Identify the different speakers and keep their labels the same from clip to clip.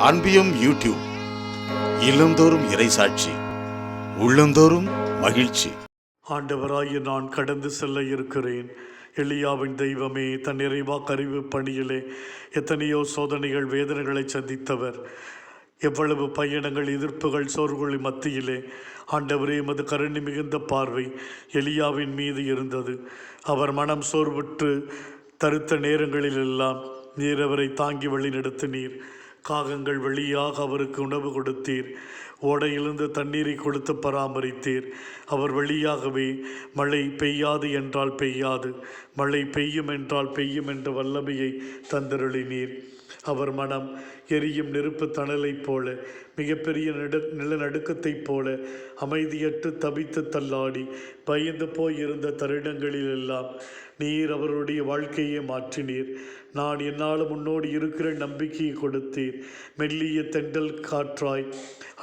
Speaker 1: அன்பியம் YouTube. இல்லந்தோறும் இறைசாட்சி, உள்ளந்தோறும் மகிழ்ச்சி.
Speaker 2: ஆண்டவராகிய நான் கடந்து செல்ல இருக்கிறேன். எலியாவின் தெய்வமே, தன் இறைவாக்கு அறிவு பணியிலே எத்தனையோ சோதனைகள் வேதனைகளை சந்தித்தவர். எவ்வளவு பயணங்கள், எதிர்ப்புகள், சோர்வுகள் மத்தியிலே ஆண்டவரே எமது கருணை மிகுந்த பார்வை எலியாவின் மீது இருந்தது. அவர் மனம் சோர்வுற்று தருத்த நேரங்களிலெல்லாம் நீர் அவரை தாங்கி வழிநடத்தினீர். காகங்கள் வழியாக அவருக்கு உணவு கொடுத்தீர். ஓடையிலிருந்து தண்ணீரை கொடுத்து பராமரித்தீர். அவர் வழியாகவே மழை பெய்யாது என்றால் பெய்யாது, மழை பெய்யும் என்றால் பெய்யும் என்ற வல்லமையை தந்தருளினீர். அவர் மனம் எரியும் நெருப்பு தணலைப் போல, மிகப்பெரிய நிலநடுக்கத்தைப் போல அமைதியற்று தவித்து தள்ளாடி பயந்து போயிருந்த தருணங்களிலெல்லாம் நீர் அவருடைய வாழ்க்கையை மாற்றினீர். நான் என்னாலும் முன்னோடி இருக்கிற நம்பிக்கையை கொடுத்தீர். மெல்லிய தெண்டல் காற்றாய்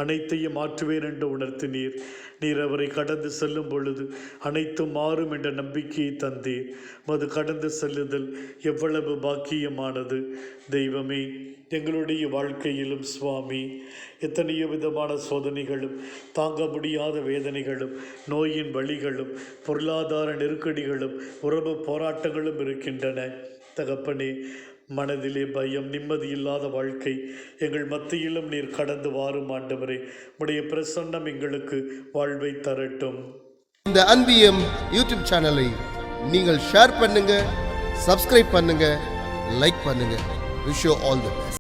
Speaker 2: அனைத்தையும் மாற்றுவேன் என்று உணர்த்தினீர். நீர் அவரை கடந்து செல்லும் பொழுது அனைத்தும் மாறும் என்ற நம்பிக்கையை தந்தீர். மது கடந்து செல்லுதல் எவ்வளவு பாக்கியமானது. தெய்வமே, எங்களுடைய வாழ்க்கையிலும் சுவாமி எத்தனையோ விதமான சோதனைகளும், தாங்க முடியாத வேதனைகளும், நோயின் வழிகளும், பொருளாதார நெருக்கடிகளும், உறவு போராட்டங்களும் இருக்கின்றன. தகப்பனே, மனதிலே பயம், நிம்மதியில்லாத வாழ்க்கை எங்கள் மத்தியிலும் நீர் கடந்து வாரும் ஆண்டவரே. உடைய பிரசன்னம் எங்களுக்கு வாழ்வை தரட்டும்.
Speaker 3: இந்த அன்பியம் யூடியூப் சேனலை நீங்கள் ஷேர் பண்ணுங்க, சப்ஸ்கிரைப் பண்ணுங்க, லைக் பண்ணுங்க. Wish you all the best.